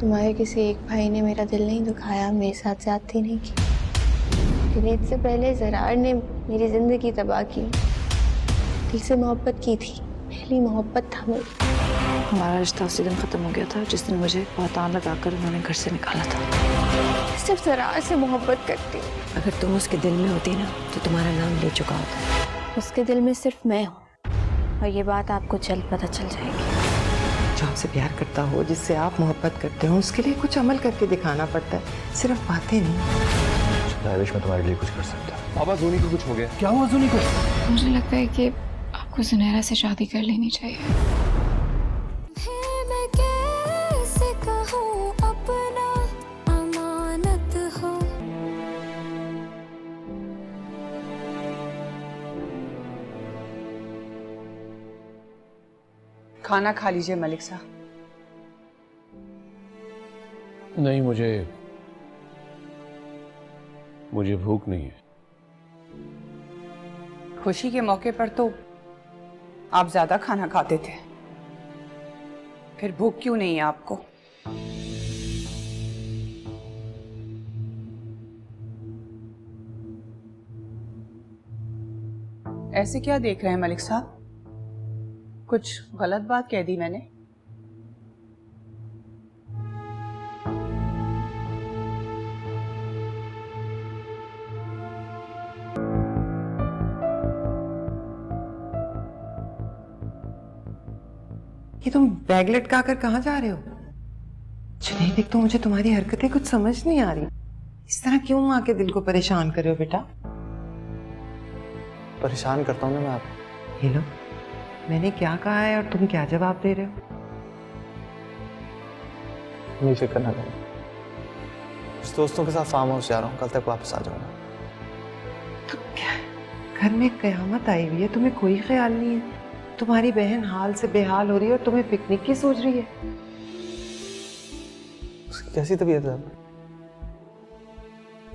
तुम्हारे किसी एक भाई ने मेरा दिल नहीं दुखाया, मेरे साथ ज्यादती नहीं की। जुनैद से पहले ज़रार ने मेरी जिंदगी तबाह की। दिल से मोहब्बत की थी, पहली मोहब्बत था मेरी। हमारा रिश्ता उसी दिन खत्म हो गया था जिस दिन मुझे बहुतान लगाकर उन्होंने घर से निकाला था। सिर्फ ज़रार से मोहब्बत करती। अगर तुम उसके दिल में होती ना तो तुम्हारा नाम ले चुका होता। उसके दिल में सिर्फ मैं हूँ और ये बात आपको जल्द पता चल जाएगी। जो आपसे प्यार करता हो, जिससे आप मोहब्बत करते हो, उसके लिए कुछ अमल करके दिखाना पड़ता है, सिर्फ बातें नहीं। मैं तुम्हारे लिए कुछ कर सकता हूँ। पापा जूनी को कुछ हो गया। क्या हुआ जूनी को? मुझे लगता है कि आपको सुनहरा से शादी कर लेनी चाहिए। मैं कैसे कहूँ अपना अमानत हो। खाना खा लीजिए मलिक साहब। नहीं, मुझे भूख नहीं है। खुशी के मौके पर तो आप ज्यादा खाना खाते थे, फिर भूख क्यों नहीं है आपको? ऐसे क्या देख रहे हैं मलिक साहब? कुछ गलत बात कह दी मैंने? ये तुम बैग लटका कर कहाँ जा रहे हो? जुनैद, एक तो मुझे तुम्हारी हरकतें कुछ समझ नहीं आ रही। इस तरह क्यों आके दिल को परेशान कर रहे हो बेटा? परेशान करता हूँ ना मैं आपको? ये लो, मैंने क्या कहा है और तुम क्या जवाब दे रहे हो? नहीं, फिक्र ना करो। कुछ दोस्तों के साथ फार्म हाउस जा रहा हूँ, कल तक वापस आ जाऊंगा। तो क्या घर में कयामत आई हुई है, तुम्हें कोई ख्याल नहीं है? तुम्हारी बहन हाल से बेहाल हो रही है और तुम्हें पिकनिक की सोच रही है। उसकी कैसी तबीयत है?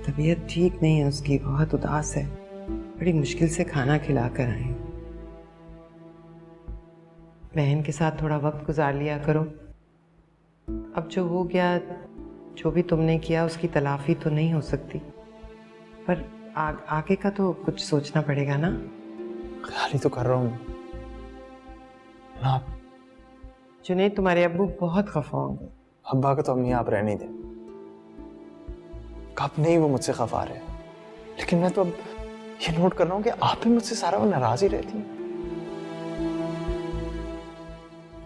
तबीयत ठीक नहीं है उसकी, बहुत उदास है। बड़ी मुश्किल से खाना खिला कर आई। बहन के साथ थोड़ा वक्त गुजार लिया करो। अब जो हो गया, जो भी तुमने किया, उसकी तलाफी तो नहीं हो सकती, पर आगे का तो कुछ सोचना पड़ेगा ना। ख्याल ही तो कर रहा हूँ। आप जुनैद, तुम्हारे अब्बू बहुत खफा होंगे। अब्बा का तो अम्मी आप रहने दें। कब नहीं वो मुझसे खफा रहे, लेकिन मैं तो अब ये नोट कर रहा हूँ कि आप भी मुझसे सारा वक्त नाराज ही रहती हैं।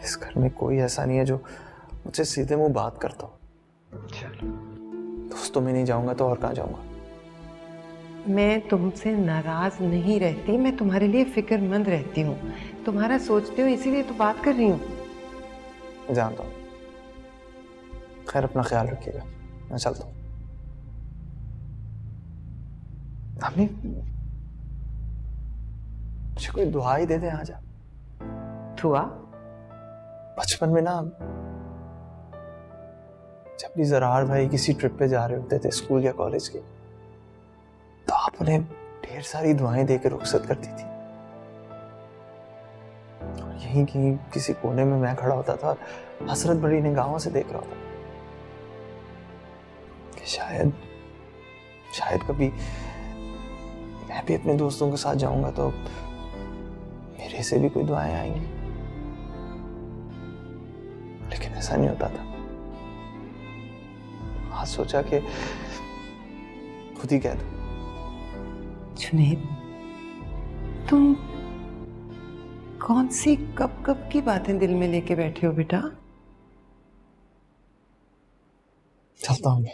इस घर में कोई ऐसा नहीं है जो मुझसे सीधे मुंह बात करता हो। दोस्तों में नहीं जाऊंगा तो और कहाँ जाऊंगा? मैं तुमसे नाराज नहीं रहती, मैं तुम्हारे लिए फिक्रमंद रहती हूँ। तुम्हारा सोचती हूँ, इसीलिए तो बात कर रही हूँ। जानता हूँ। खैर, अपना ख्याल रखिएगा, मैं चलता हूँ। अम्मी, मुझे कोई दुआ ही दे दे आज आप। दुआ? बचपन में ना, जब भी ज़रार भाई किसी ट्रिप पे जा रहे होते थे, स्कूल या कॉलेज के, तो आप उन्हें ढेर सारी दुआएं देकर रुखसत करती थी। और यहीं कहीं किसी कोने में मैं खड़ा होता था, हसरत भरी निगाहों से देख रहा होता कि शायद कभी मैं भी अपने दोस्तों के साथ जाऊंगा तो मेरे से भी कोई दुआएं आएंगी। लेकिन ऐसा नहीं होता था। आज सोचा कि खुद ही कह दूं। जुनैद, तुम कौन सी कब की बातें दिल में लेके बैठे हो बेटा? चलता हूँ।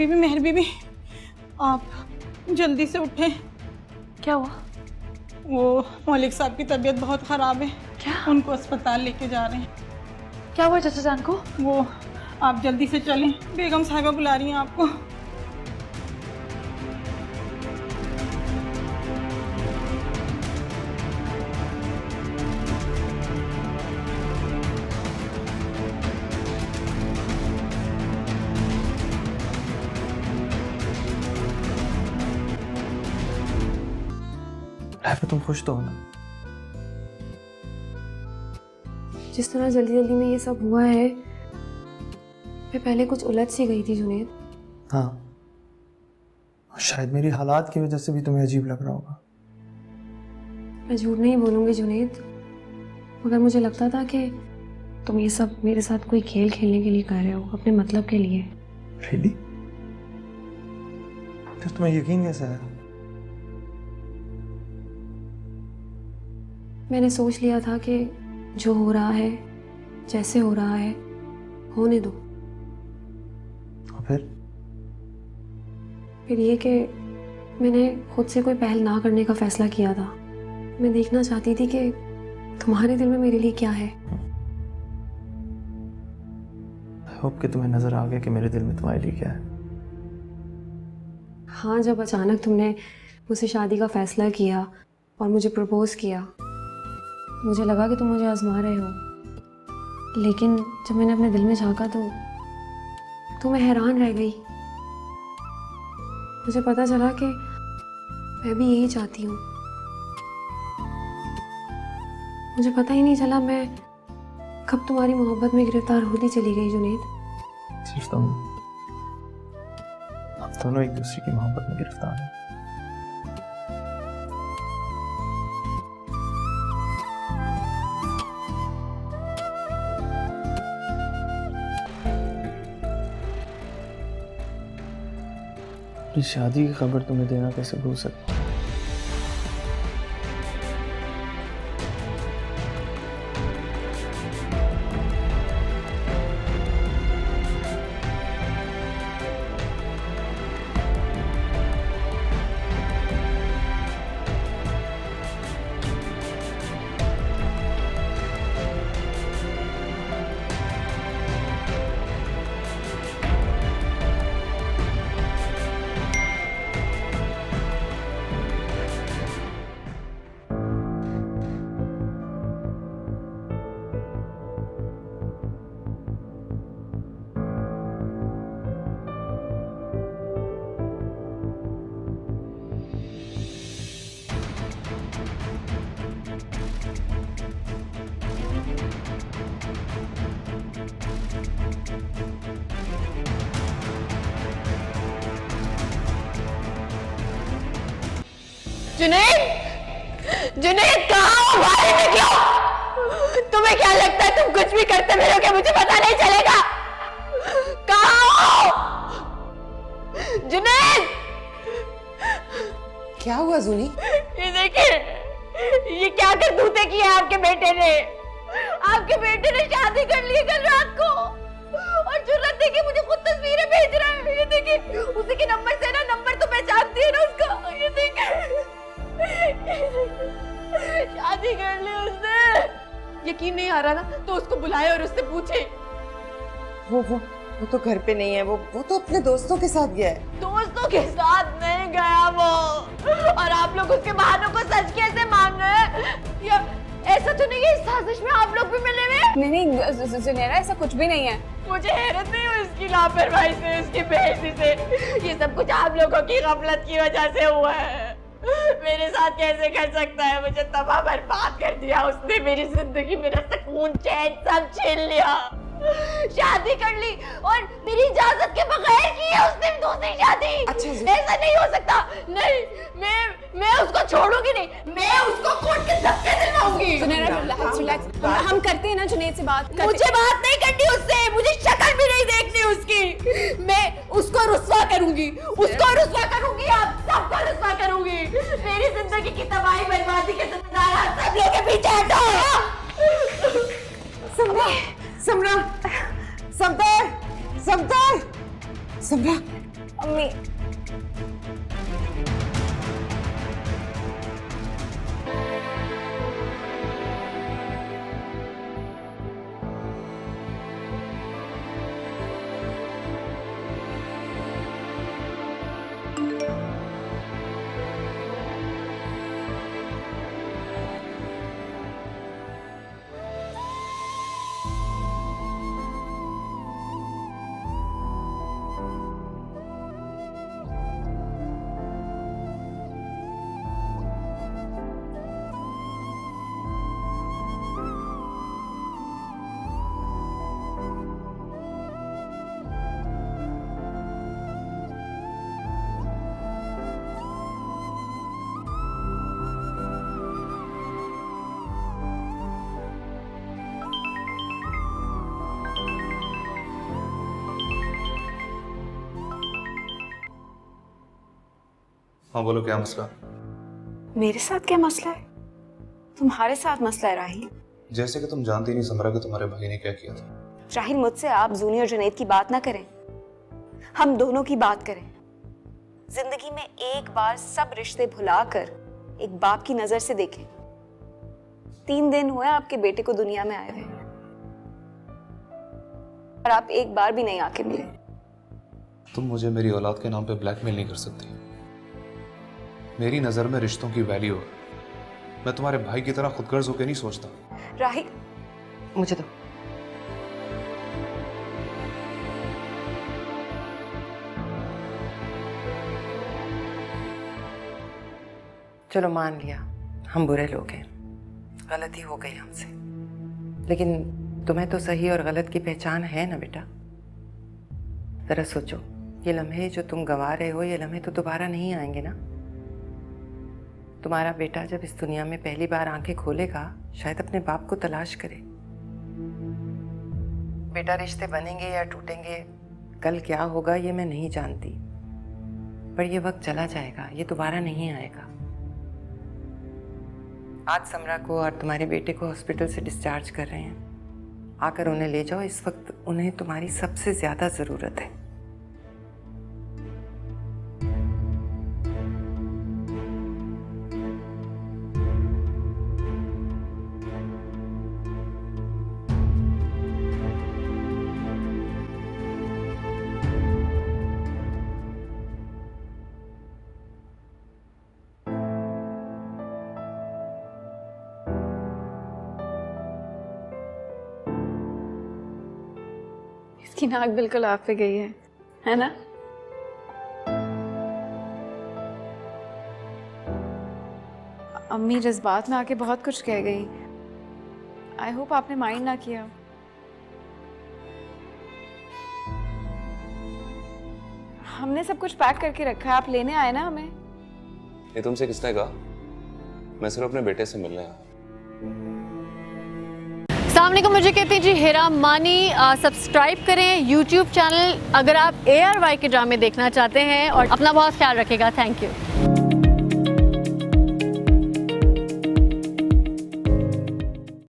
मेहर बीबी, आप जल्दी से उठें। क्या हुआ? वो मौलिक साहब की तबीयत बहुत ख़राब है। क्या? उनको अस्पताल लेके जा रहे हैं। क्या हुआ चाचा जान को? वो आप जल्दी से चलें, बेगम साहिबा बुला रही हैं आपको। राइफा, तुम खुश तो हो ना? जिस तरह जल्दी जल्दी में ये सब हुआ है, मैं पहले कुछ उलझ सी गई थी जुनैद। हाँ, और शायद मेरी हालात की वजह से भी तुम्हें अजीब लग रहा होगा। मैं झूठ नहीं बोलूँगी जुनैद, मगर मुझे लगता था कि तुम ये सब मेरे साथ कोई खेल खेलने के लिए कर रहे हो, अपने मतलब के लिए। रियली? फिर तुम्हें यकीन कैसे आया? मैंने सोच लिया था कि जो हो रहा है, जैसे हो रहा है, होने दो। और फिर ये कि मैंने खुद से कोई पहल ना करने का फैसला किया था। मैं देखना चाहती थी कि तुम्हारे दिल में मेरे लिए क्या है। आई होप कि तुम्हें नजर आ गया कि मेरे दिल में तुम्हारे लिए क्या है। हाँ, जब अचानक तुमने मुझसे शादी का फैसला किया और मुझे प्रपोज किया, मुझे लगा कि तुम मुझे आजमा रहे हो। लेकिन जब मैंने अपने दिल में झांका तो मैं हैरान रह गई। मुझे पता चला कि मैं भी यही चाहती हूँ। मुझे पता ही नहीं चला मैं कब तुम्हारी मोहब्बत में गिरफ्तार होती चली गई जुनैद। सिर्फ तुम, हम दोनों एक दूसरे की मोहब्बत में गिरफ्तार हैं। अपनी शादी की खबर तुम्हें देना कैसे भूल सकता? जुनैद, जुनैद कहाँ हो? बाहर निकलो। तुम्हें क्या लगता है तुम कुछ भी करते फिरोगे मुझे पता नहीं चलेगा? कहाँ हो? जुनैद! क्या हुआ जूनी? ये देखिए, ये क्या करतूते की है आपके बेटे ने। आपके बेटे ने शादी कर ली कल रात को और जुर्रत देखिए मुझे खुद तस्वीरें भेज रहा है। ये देखिए, उसी के नंबर से ना, नंबर तो पहचानती है ना उसका। ये देखिए, शादी कर ली उसने। यकीन नहीं आ रहा ना तो उसको बुलाए और उससे पूछे। वो तो घर पे नहीं है, वो तो अपने दोस्तों के साथ गया है। दोस्तों के साथ नहीं गया वो, और आप लोग उसके बहानों को सच कैसे मान रहे हैं? या ऐसा तो नहीं है इस साजिश में आप लोग भी मिले हुए? नहीं जुनैरा, ऐसा कुछ भी नहीं है। मुझे हैरत नहीं हुई इसकी लापरवाही से, इसकी बेइज्जती से। ये सब कुछ आप लोगों की गफलत की वजह से हुआ है। मेरे साथ कैसे कर सकता है? मुझे तबाह बर्बाद कर दिया उसने। मेरी जिंदगी, मेरा सुकून, चैन सब छीन लिया। शादी कर ली और मेरी इजाजत के बगैर की है उसने दूसरी शादी। अच्छा, ऐसा नहीं हो सकता। नहीं, मैं उसको छोड़ूंगी नहीं। मैं उसको कोर्ट के धक्के दिलवाऊंगी। रिलैक्स, हम करते हैं ना जुनैद से बात। मुझे बात नहीं करनी उससे, मुझे शक्ल भी नहीं देखनी उसकी। मैं उसको रुस्वा करूंगी, उसको रुस्वा करूंगी, आप सबको रुस्वा करूंगी। मेरी जिंदगी की तबाही बर्बादी के जिम्मेदार आप सब लोग के पीछे हटो। समरा, समदर, समदर, समरा। अम्मी हाँ बोलो, क्या मसला? मेरे साथ क्या मसला है? तुम्हारे साथ मसला है राहिल। जैसे कि तुम जानती नहीं समरा कि तुम्हारे भाई ने क्या किया था। राहिल, मुझसे आप जूनी और जुनैद की बात ना करें, हम दोनों की बात करें। जिंदगी में एक बार सब रिश्ते भुलाकर एक बाप की नजर से देखें। 3 दिन हुए आपके बेटे को दुनिया में आए हुए और आप एक बार भी नहीं आके मिले। तुम मुझे मेरी औलाद के नाम पे ब्लैकमेल नहीं कर सकती। मेरी नजर में रिश्तों की वैल्यू है। मैं तुम्हारे भाई की तरह खुदगर्ज होकर नहीं सोचता। राहिल, मुझे दो। चलो मान लिया हम बुरे लोग हैं, गलती हो गई हमसे, लेकिन तुम्हें तो सही और गलत की पहचान है ना बेटा। जरा सोचो, ये लम्हे जो तुम गंवा रहे हो, ये लम्हे तो दोबारा नहीं आएंगे ना। तुम्हारा बेटा जब इस दुनिया में पहली बार आंखें खोलेगा, शायद अपने बाप को तलाश करे। बेटा, रिश्ते बनेंगे या टूटेंगे, कल क्या होगा ये मैं नहीं जानती, पर ये वक्त चला जाएगा, ये दोबारा नहीं आएगा। आज समरा को और तुम्हारे बेटे को हॉस्पिटल से डिस्चार्ज कर रहे हैं, आकर उन्हें ले जाओ। इस वक्त उन्हें तुम्हारी सबसे ज्यादा जरूरत है। इसकी नाक बिल्कुल आप पे गई है ना? अम्मी जज्बात में आके बहुत कुछ कह गई। आई होप आपने माइंड ना किया। हमने सब कुछ पैक करके रखा है, आप लेने आए ना हमें। ये तुमसे किसने कहा? मैं सिर्फ अपने बेटे से मिलने आया। सामने को मुझे कहते हैं जी हेरा मानी। सब्सक्राइब करें YouTube चैनल अगर आप ARY के ड्रामे देखना चाहते हैं, और अपना बहुत ख्याल रखिएगा। Thank you.